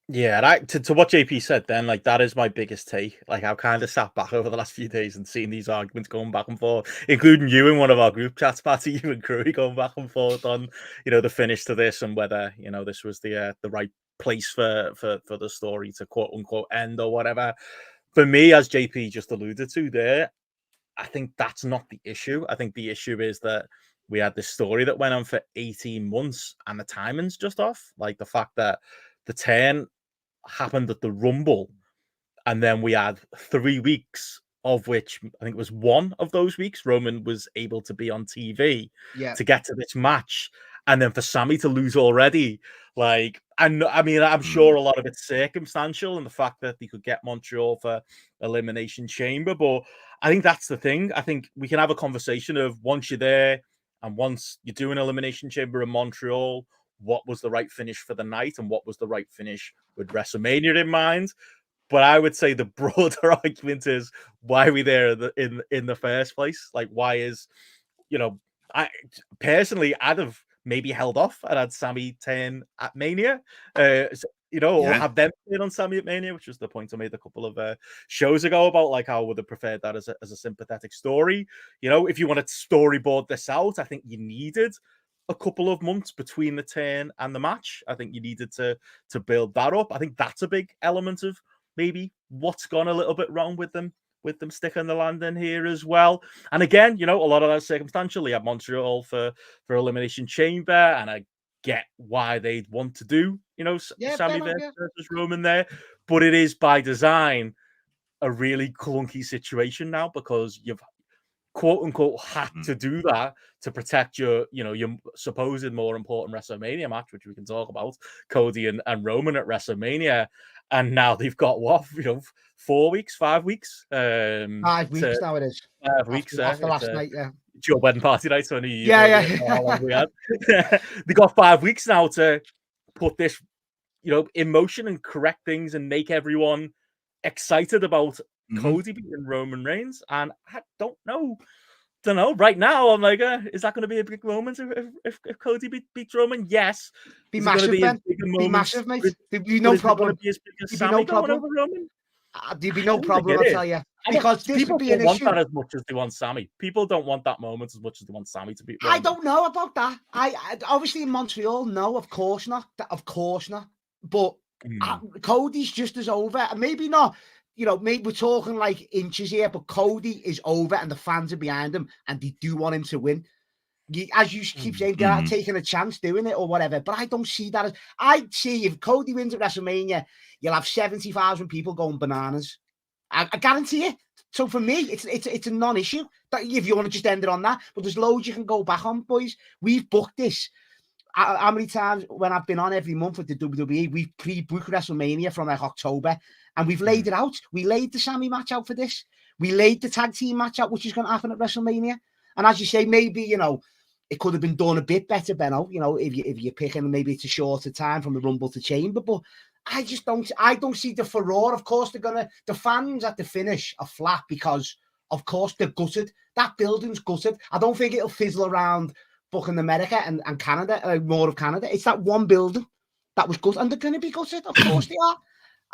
Yeah, and to what JP said then, like that is my biggest take. Like I've kind of sat back over the last few days and seen these arguments going back and forth, including you in one of our group chats, Matty, you and Crewy going back and forth on, the finish to this and whether, this was the right place for the story to quote unquote end or whatever. For me, as JP just alluded to there, I think that's not the issue. I think the issue is that we had this story that went on for 18 months and the timing's just off. Like the fact that the turn happened at the Rumble, and then we had 3 weeks, of which I think it was one of those weeks Roman was able to be on TV Yeah. to get to this match, and then for Sami to lose already. Like, I mean, I'm sure a lot of it's circumstantial and the fact that they could get Montreal for Elimination Chamber, but I think that's the thing. I think we can have a conversation of once you're there and once you do an Elimination Chamber in Montreal, what was the right finish for the night and what was the right finish with WrestleMania in mind. But I would say the broader argument is why are we there in the first place? Like, why is, I personally, I'd have maybe held off and had Sami turn at Mania, or have them turn on Sami at Mania, which was the point I made a couple of shows ago about like how I would have preferred that as a sympathetic story. If you want to storyboard this out, I think you needed a couple of months between the turn and the match. I think you needed to build that up. I think that's a big element of maybe what's gone a little bit wrong with them sticking the landing here as well. And again, a lot of that circumstantially at Montreal for Elimination Chamber, and I get why they'd want to do, Sami versus Roman there, but it is by design a really clunky situation now because you've quote unquote had to do that to protect your supposed more important WrestleMania match, which we can talk about, Cody and Roman at WrestleMania. And now they've got 4 weeks, 5 weeks. 5 weeks now it is. 5 weeks after last night, yeah. It's your wedding party night, so I knew you. Yeah. How long we had. They got 5 weeks now to put this, in motion and correct things and make everyone excited about Cody beating Roman Reigns. And I don't know. Right now, I'm like, is that going to be a big moment if Cody beats Roman? Yes. Be massive, Ben. Be massive, mate. There'd be no problem. There'd be no problem over Roman. There'd be no problem, I'll tell you. Because this would be an issue. People don't want that as much as they want Sami. People don't want that moment as much as they want Sami to beat Roman. I don't know about that. I obviously in Montreal, no, of course not. But Cody's just as over. Maybe not. Maybe we're talking like inches here, but Cody is over and the fans are behind him and they do want him to win. As you keep saying, they're not taking a chance doing it or whatever, but I don't see that. I see if Cody wins at WrestleMania, you'll have 70,000 people going bananas. I guarantee it. So for me, it's a non-issue. That if you want to just end it on that, but there's loads you can go back on, boys. We've booked this. How many times when I've been on every month with the WWE, we've pre-booked WrestleMania from like October. And we've laid it out. We laid the Sami match out for this. We laid the tag team match out, which is going to happen at WrestleMania. And as you say, maybe, it could have been done a bit better, Benno, if you're picking, maybe it's a shorter time from the Rumble to Chamber. But I don't see the furore. Of course, the fans at the finish are flat because, of course, they're gutted. That building's gutted. I don't think it'll fizzle around fucking America and Canada, more of Canada. It's that one building that was gutted. And they're going to be gutted. Of course they are.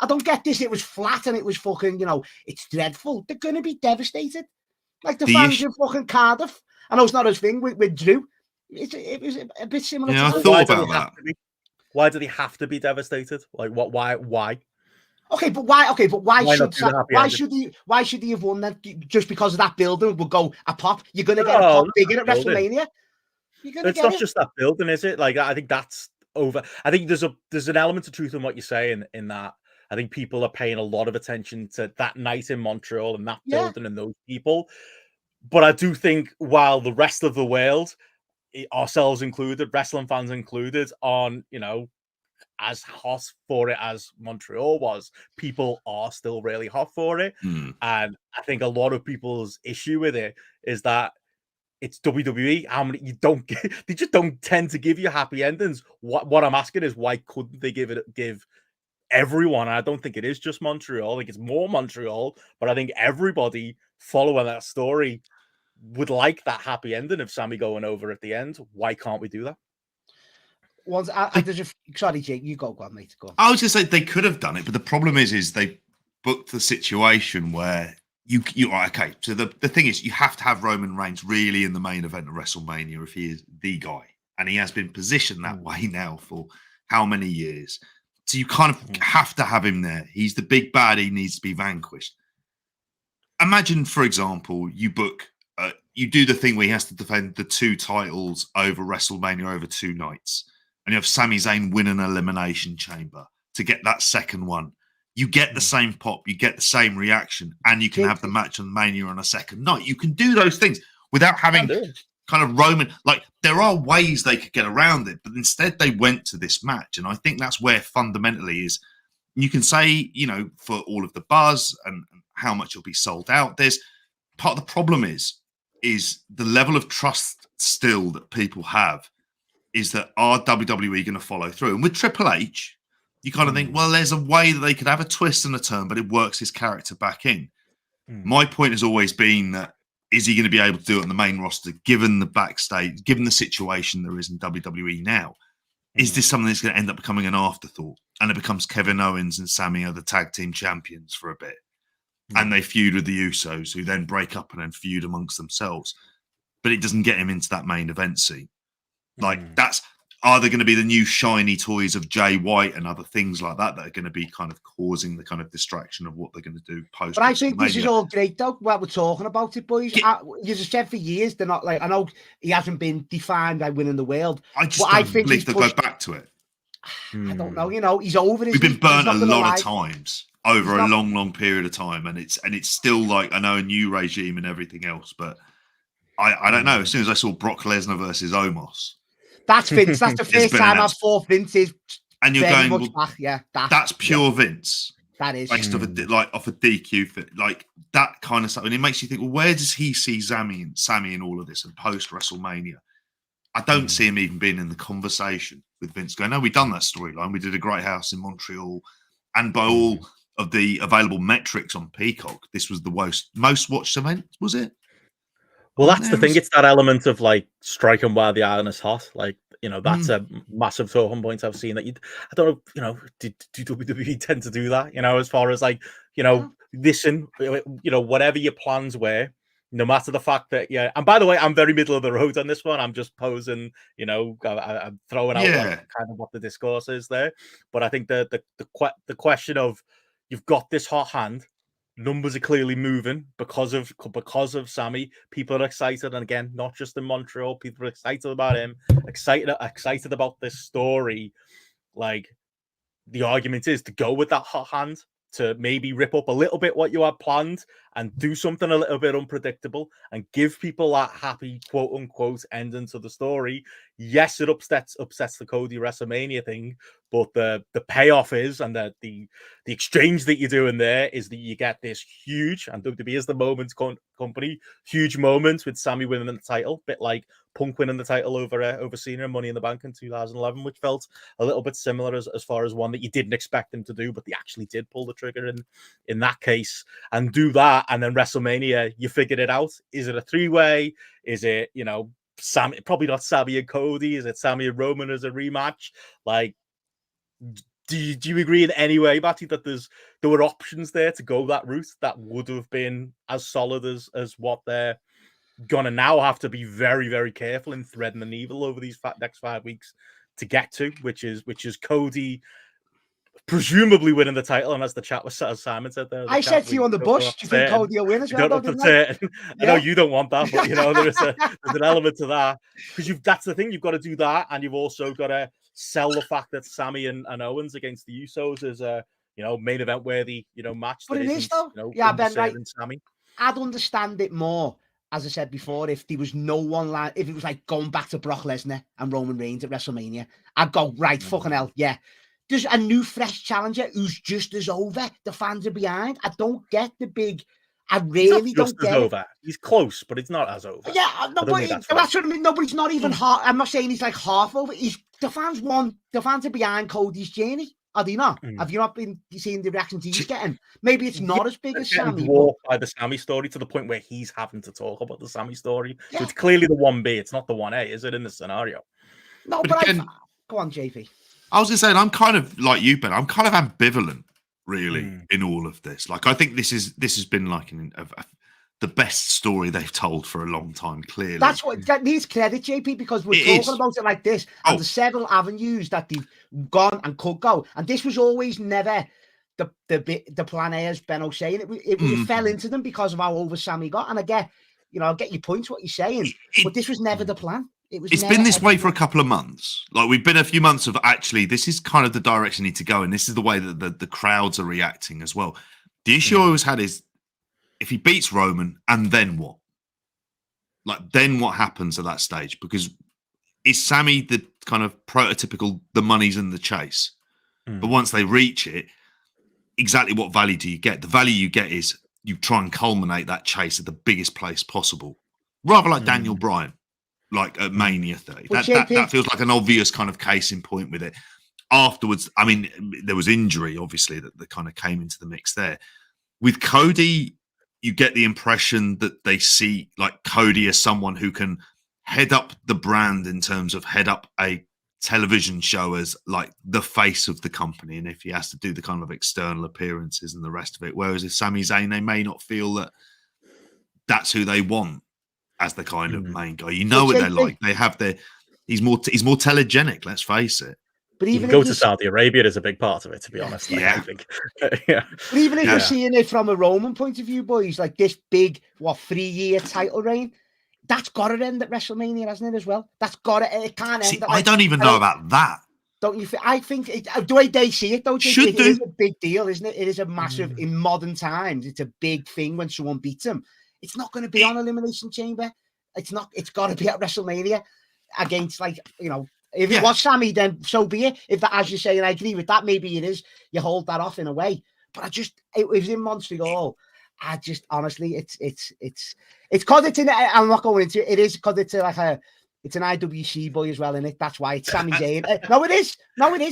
I don't get this. It was flat and it was fucking, it's dreadful. They're going to be devastated. Like the fans in fucking Cardiff. I know it's not his thing with Drew. It was a bit similar. Yeah, I thought about that. Why do they have to be devastated? Like what? Why? Okay, but why should he have won that? Just because of that building will go a pop. You're going to get a pop bigger at WrestleMania. It's not just that building, is it? Like I think that's over. I think there's an element of truth in what you're saying in that. I think people are paying a lot of attention to that night in Montreal and that building and those people. But I do think while the rest of the world, ourselves included, wrestling fans included, on, as hot for it as Montreal was, people are still really hot for it. And I think a lot of people's issue with it is that it's WWE. They just don't tend to give you happy endings. What I'm asking is, why couldn't they give everyone? I don't think it is just Montreal. I think it's more Montreal, but I think everybody following that story would like that happy ending of Sami going over at the end. Why can't we do that? Sorry, Jake, you go on, mate. Go on. I was just saying they could have done it, but the problem is they booked the situation where you okay. So the thing is, you have to have Roman Reigns really in the main event of WrestleMania if he is the guy, and he has been positioned that way now for how many years. So you kind of have to have him there. He's the big bad. He needs to be vanquished. Imagine, for example, you book, you do the thing where he has to defend the 2 titles over WrestleMania over 2 nights, and you have Sami Zayn win an Elimination Chamber to get that second one. You get the same pop, you get the same reaction, and you can have the match on Mania on a second night. You can do those things without having kind of Roman. Like, there are ways they could get around it, but instead they went to this match. And I think that's where fundamentally is, you can say, you know, for all of the buzz and how much it'll be sold out, there's part of the problem is the level of trust still that people have is that are WWE going to follow through? And with Triple H, you kind of think, well, there's a way that they could have a twist and a turn, but it works his character back in. My point has always been that, is he going to be able to do it on the main roster, given the backstage, given the situation there is in WWE now? Is this something that's going to end up becoming an afterthought? And it becomes Kevin Owens and Sami are the tag team champions for a bit. And they feud with the Usos, who then break up and then feud amongst themselves. But it doesn't get him into that main event scene. Like, are there going to be the new shiny toys of Jay White and other things like that that are going to be kind of causing the kind of distraction of what they're going to do post? But I think this is all great, though, while we're talking about it, boys. You just said for years, they're not like, I know he hasn't been defined by winning the world. I just don't believe they'll go back to it. I don't know, you know, he's over it. We've been burnt a lot of times over a long, long period of time. And it's still like, I know, a new regime and everything else, but I don't know. As soon as I saw Brock Lesnar versus Omos, that's Vince. That's the first time I've thought Vince is. And you're going, well, back. Yeah, that's pure Vince. That is based off off a DQ fit, like that kind of stuff. And it makes you think, well, where does he see Sami in all of this and post WrestleMania? I don't see him even being in the conversation with Vince going, no, we've done that storyline. We did a great house in Montreal. And by all of the available metrics on Peacock, this was the most watched event, was it? Well, that's the thing. It's that element of like striking while the iron is hot. Like, you know, that's a massive talking point I've seen. That I don't know, you know, do WWE tend to do that? You know, as far as like, you know, listen, you know, whatever your plans were, no matter the fact that, yeah. And by the way, I'm very middle of the road on this one. I'm just posing, you know, I'm throwing out kind of what the discourse is there. But I think the question of, you've got this hot hand. Numbers are clearly moving because of Sami. People are excited, and again, not just in Montreal. People are excited about him, excited about this story. Like, the argument is to go with that hot hand, to maybe rip up a little bit what you had planned and do something a little bit unpredictable and give people that happy quote unquote ending to the story. Yes, it upsets the Cody WrestleMania thing, but the payoff is, and the exchange that you're doing there is that you get this huge, and WWE is the moments company, huge moments with Sami winning the title, bit like Punk winning the title over Cena and Money in the Bank in 2011, which felt a little bit similar as far as one that you didn't expect him to do, but they actually did pull the trigger in that case and do that. And then WrestleMania, you figured it out. Is it a 3-way? Is it, you know, Sami, probably not Sami and Cody? Is it Sami and Roman as a rematch? Like, do you agree in any way, Matty, that there were options there to go that route that would have been as solid as what they're gonna now have to be very, very careful in threading the needle over these next 5 weeks to get to, which is Cody presumably winning the title, and as the chat was, as Simon said there, I said to you on the bush, do you think Cody will win as well? I know you don't want that, but you know there's an element to that, because that's the thing, you've got to do that, and you've also got to sell the fact that Sami and Owens against the Usos is a, you know, main event worthy, you know, match. But it is though, you know, yeah, Ben, right? Sami. I'd understand it more, as I said before, if there was no one like, if it was like going back to Brock Lesnar and Roman Reigns at WrestleMania, I'd go, right, fucking hell, yeah. There's a new fresh challenger who's just as over. The fans are behind. I don't get the big. I really don't get over. It. He's close, but it's not as over. Yeah, no, but that's what I mean. No, but he's not even half. I'm not saying he's like half over. The fans are behind Cody's journey. Are they not? Have you not been seeing the reactions he's getting? Maybe it's not as big as Sami. Dwarfed by the Sami story to the point where he's having to talk about the Sami story. Yeah. So it's clearly the 1B. It's not the 1A, is it, in the scenario? No, but again, Go on, JP. I was going to say, I'm kind of like you, Ben. I'm kind of ambivalent, really, in all of this. Like, I think this has been like the best story they've told for a long time. Clearly, that needs credit, JP, because we're talking about it like this, and there's several avenues that they've gone and could go, and this was always never the plan A, as Benno saying. It fell into them because of how over Sami got, and I get your points, what you're saying, but this was never the plan. It's been this way for a couple of months. Like, we've been a few months of actually, this is kind of the direction you need to go, and this is the way that the crowds are reacting as well. The issue I always had is, if he beats Roman, and then what? Like, then what happens at that stage? Because is Sami the kind of prototypical, the money's in the chase? But once they reach it, exactly what value do you get? The value you get is you try and culminate that chase at the biggest place possible. Rather like Daniel Bryan. Like at Mania 30. That feels like an obvious kind of case in point with it. Afterwards, I mean, there was injury, obviously, that kind of came into the mix there. With Cody, you get the impression that they see like Cody as someone who can head up the brand in terms of head up a television show as like the face of the company. And if he has to do the kind of external appearances and the rest of it, whereas if Sami Zayn, they may not feel that that's who they want as the kind of main guy. You know what they're like. They have he's more telegenic, let's face it. But even go to Saudi Arabia is a big part of it, to be honest. Like, yeah. I think. Yeah. But even if you're seeing it from a Roman point of view, boys, like this big, 3-year title reign, that's got to end at WrestleMania, hasn't it, as well? That's got to, it can't end. I don't even know about that. Don't you think? I think the way they see it, though, it is a big deal, isn't it? It is a massive, in modern times, it's a big thing when someone beats them. It's not going to be on Elimination Chamber. It's not. It's got to be at WrestleMania against, like, if it was Sami, then so be it. If that, as you say, and I agree with that, maybe it is. You hold that off in a way. But it was in Montreal. Honestly, it's because it's in. I'm not going into it. It is because it's it's an IWC boy as well, in it. That's why it's Sami Zayn. No, it is.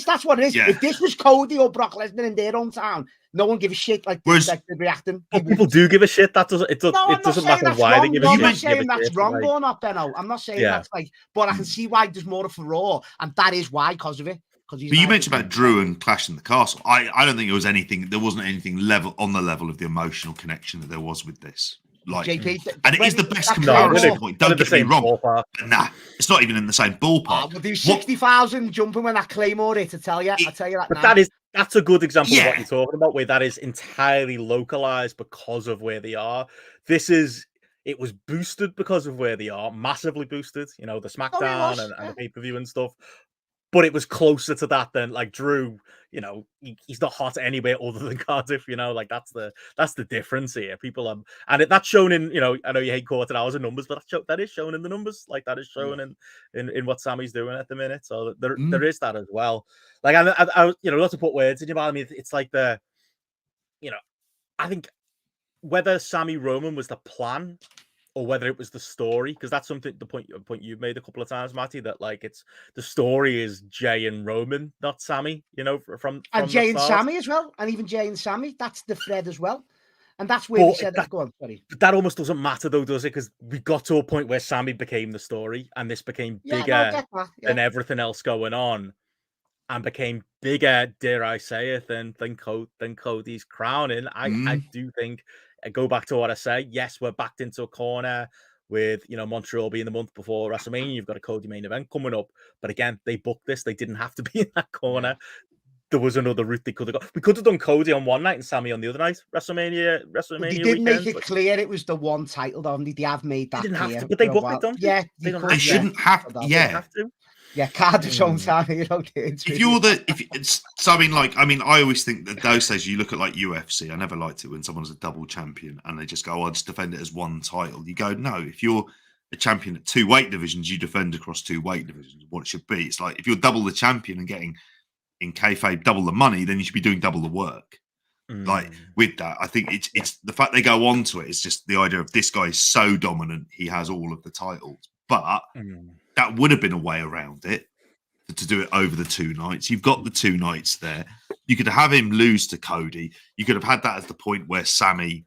That's what it is. Yeah. If this was Cody or Brock Lesnar in their own town, no one gives a shit like they're reacting. People do give a shit. It doesn't matter why they give a shit. I'm not saying that's wrong or not, Benno. I'm not saying that's like, but I can see why there's more of a furore, and that is why, because of it. But you mentioned about Drew and Clash in the Castle. I don't think it was anything. There wasn't anything on the level of the emotional connection that there was with this. Like, JP, and it is the best comparison point. Don't get me wrong. Nah, it's not even in the same ballpark. Well, there's 60,000 jumping when that Claymore hit, I tell you that. But that's a good example of what you're talking about, where that is entirely localized because of where they are. It was boosted because of where they are, massively boosted. The SmackDown and the pay-per-view and stuff. But it was closer to that than like Drew. He's not hot anywhere other than Cardiff. Like that's the difference here. People and that's shown in. I know you hate quarter hours and numbers, but that is shown in the numbers. Like that is shown in what Sami's doing at the minute. So there is that as well. Like I not to put words in your mouth. I mean, it's like I think whether Sami Roman was the plan, or whether it was the story, because that's something the point you've made a couple of times, Matty, that like it's the story is Jay and Roman, not Sami. From Jay and Sami as well, and even Jay and Sami. That's the thread as well, and that's where we said that. Go on, sorry. But that almost doesn't matter though, does it? Because we got to a point where Sami became the story, and this became bigger than everything else going on, and became bigger, dare I say it, than Cody's crowning. I do think. I go back to what I say. Yes, we're backed into a corner with Montreal being the month before WrestleMania. You've got a Cody main event coming up, but again, they booked this. They didn't have to be in that corner. There was another route they could have got. We could have done Cody on one night and Sami on the other night. WrestleMania. They did make it clear it was the one title, though. They have made that clear. Have to, but they booked it, don't they? Yeah, they shouldn't have. Yeah, they have to. Yeah, Cardiff's own time. I always think that those days you look at like UFC. I never liked it when someone's a double champion and they just go, I'll just defend it as one title. You go, no, if you're a champion at 2 weight divisions, you defend across 2 weight divisions. What it should be. It's like if you're double the champion and getting in kayfabe double the money, then you should be doing double the work. Like with that, I think it's the fact they go on to it. It's just the idea of this guy is so dominant, he has all of the titles, but. That would have been a way around it to do it over the 2 nights. You've got the 2 nights there. You could have him lose to Cody. You could have had that as the point where Sami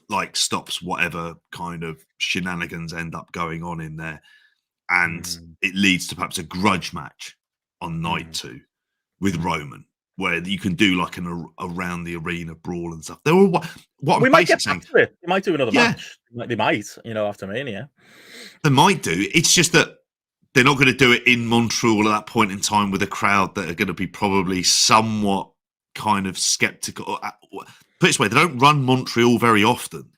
like stops whatever kind of shenanigans end up going on in there, and it leads to perhaps a grudge match on night 2 with Roman, where you can do like an around the arena brawl and stuff. There were what We I'm might get basically saying. back to it. They might do another Yeah. match. They might, you know, after Mania. They might do. It's just that they're not going to do it in Montreal at that point in time with a crowd that are going to be probably somewhat kind of skeptical. Put it this way, they don't run Montreal very often.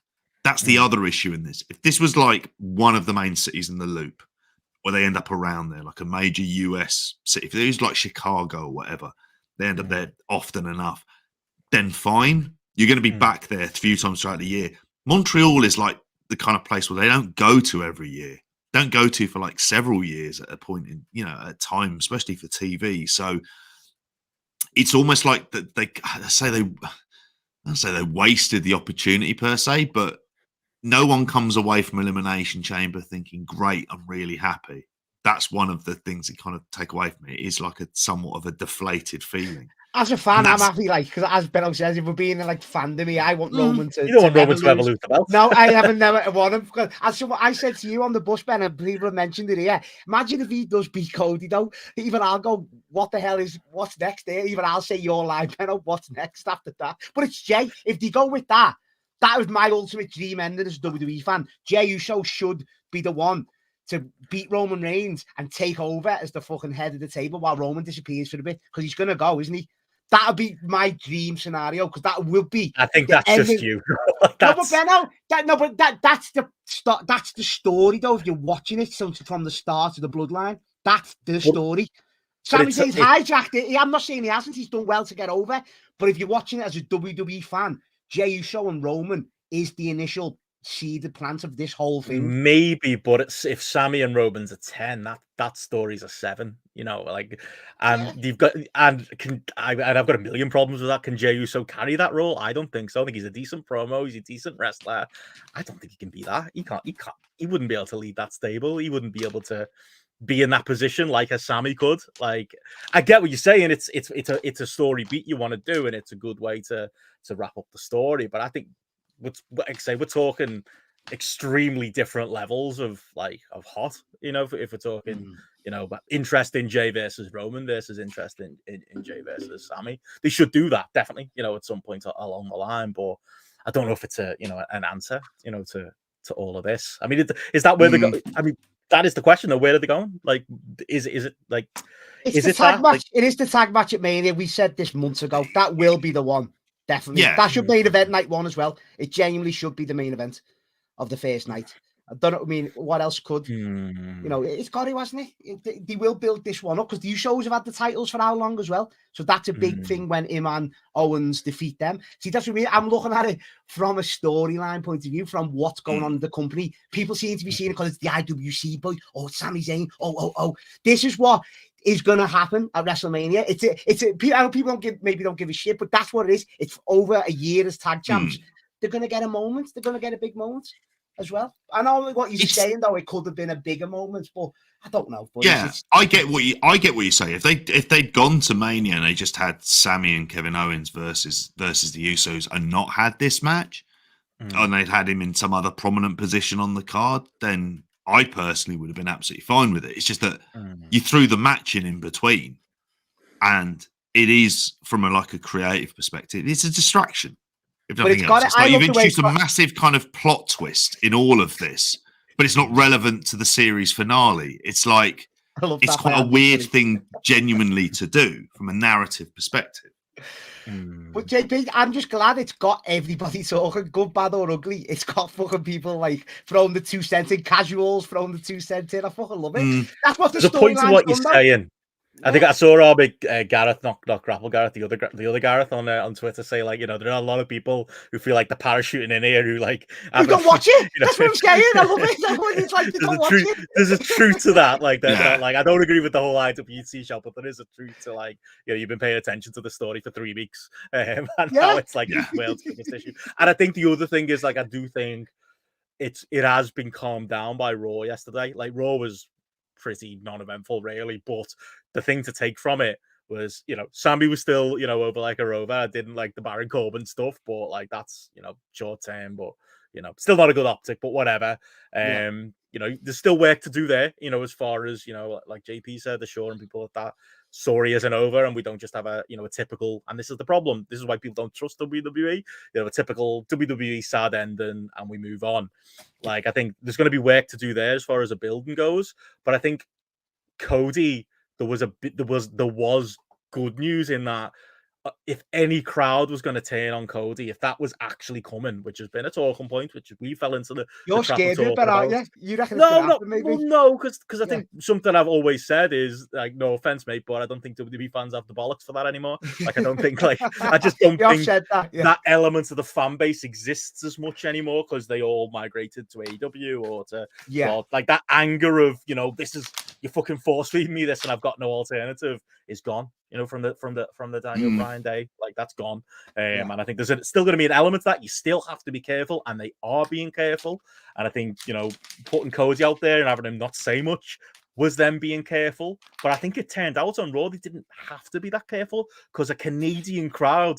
That's the other issue in this. If this was like one of the main cities in the loop, where they end up around there, like a major US city, if it was like Chicago or whatever, they end up there often enough, then fine. You're going to be back there a few times throughout the year. Montreal is like the kind of place where they don't go to every year. Don't go to for like several years at a point in, you know, at a time, especially for TV. So it's almost like that they wasted the opportunity per se, but no one comes away from Elimination Chamber thinking, great, I'm really happy. That's one of the things that kind of take away from it. It is like a somewhat of a deflated feeling. As a fan, I'm happy, like, because as Benno says, if we're being like fandom, I want Roman to. You don't want Roman to ever lose. lose the belt. No, I haven't never won him. Because as I said to you on the bus, Ben, and people have mentioned it here. Imagine if he does beat Cody, though. Even I'll go, what the hell is what's next there? Even I'll say your line, Benno, what's next after that? But it's Jay. If they go with that, that was my ultimate dream ending as a WWE fan. Jey Uso should be the one to beat Roman Reigns and take over as the fucking head of the table while Roman disappears for a bit, because he's going to go, isn't he? That would be my dream scenario, because that will be. I think that's just you. That's... No, but Benno, that's the story though. If you're watching it from the start of the bloodline, that's the story. Sami Zayn's hijacked it. I'm not saying he hasn't. He's done well to get over. But if you're watching it as a WWE fan, Jey Uso and Roman is the initial seeded plant of this whole thing. Maybe, but if Sami and Roman's a 10, that story's a 7. You know, like, and you've got I've got a million problems with that. Can Jey Uso carry that role? I don't think so. I think he's a decent promo. He's a decent wrestler. I don't think he can be that. He can't. He wouldn't be able to lead that stable. He wouldn't be able to be in that position like a Sami could. Like, I get what you're saying. It's a story beat you want to do, and it's a good way to wrap up the story. But I think we're talking extremely different levels of hot. You know, if we're talking, you know, but interest in Jey versus Roman versus interest in Jey versus Sami. They should do that definitely. You know, at some point along the line. But I don't know if it's an answer. You know, to all of this. I mean, is that where they go? I mean, that is the question, though. Where are they going? Like, is it like? It's the tag match. It is the tag match at Mania. We said this months ago. That will be the one. Definitely. Yeah. That should be main event night 1 as well. It genuinely should be the main event of the first night. I don't know. I mean, what else could? You know, it's got to, hasn't it? They will build this one up, because these shows have had the titles for how long as well. So that's a big thing when him and Owens defeat them. See, that's what I mean. I'm looking at it from a storyline point of view, from what's going on in the company. People seem to be seeing it because it's the IWC boy. Oh, it's Sami Zayn. Oh. This is what is going to happen at WrestleMania. I know people don't give a shit, but that's what it is. It's over a year as tag champs. They're going to get a moment. They're going to get a big moment as well. I know what you're saying, though. It could have been a bigger moment, but I don't know. But yeah, I get what you say. If they'd gone to Mania and they just had Sami and Kevin Owens versus the Usos and not had this match, and they'd had him in some other prominent position on the card, then I personally would have been absolutely fine with it. It's just that you threw the match in between, and it is, from a creative perspective, it's a distraction. If nothing else, it's like you've introduced a massive kind of plot twist in all of this, but it's not relevant to the series finale. It's like it's quite a weird thing, genuinely, to do from a narrative perspective. But JP, I'm just glad it's got everybody talking, good, bad, or ugly. It's got fucking people like throwing the 2 cents in, casuals throwing the 2 cents in. I fucking love it. That's what the point of what you're saying. I think I saw our big Gareth, not GRAPPL Gareth, the other Gareth on Twitter say, like, you know, there are a lot of people who feel like they're parachuting in here who like you don't watch it. You know, that's what I'm saying. I love it. That's what it's like. There's a truth to that. Like, like, I don't agree with the whole IWC show, but there is a truth to, like, you know, you've been paying attention to the story for 3 weeks, and now it's like the world's biggest issue. And I think the other thing is, like, I do think it has been calmed down by Raw yesterday. Like, Raw was pretty non-eventful, really, but the thing to take from it was, you know, Sami was still, you know, over like a rover. I didn't like the Baron Corbin stuff, but like that's, you know, short term, but, you know, still not a good optic, but whatever. You know, there's still work to do there, you know, as far as, you know, like JP said, the show and people like that. story isn't over and we don't just have a typical, and this is the problem. This is why people don't trust WWE. A typical WWE sad ending and we move on. Like, I think there's going to be work to do there as far as a building goes, but I think Cody, there was good news in that. If any crowd was going to turn on Cody, if that was actually coming, which has been a talking point, which we fell into the You're trap of scared of it, talking aren't about. you? You reckon it's gonna happen, maybe? Well, no, because I think something I've always said is, like, no offense, mate, but I don't think WWE fans have the bollocks for that anymore. Like, I don't think, like, I just don't think that element of the fan base exists as much anymore because they all migrated to AEW or to, well, like, that anger of, this is, you're fucking force feeding me this and I've got no alternative is gone. From the Daniel Bryan day, like, that's gone. And I think there's still going to be an element of that. You still have to be careful, and they are being careful. And I think, putting Cody out there and having him not say much was them being careful. But I think it turned out on Raw they didn't have to be that careful because a Canadian crowd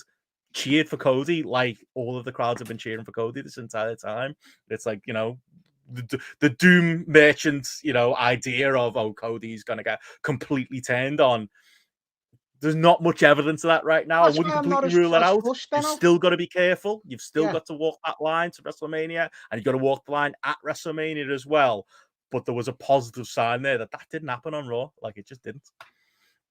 cheered for Cody like all of the crowds have been cheering for Cody this entire time. It's like, the doom merchant, idea of, oh, Cody's going to get completely turned on. There's not much evidence of that right now. That's I wouldn't completely rule it out. You've still got to be careful. You've still got to walk that line to WrestleMania, and you've got to walk the line at WrestleMania as well. But there was a positive sign there that didn't happen on Raw. Like, it just didn't.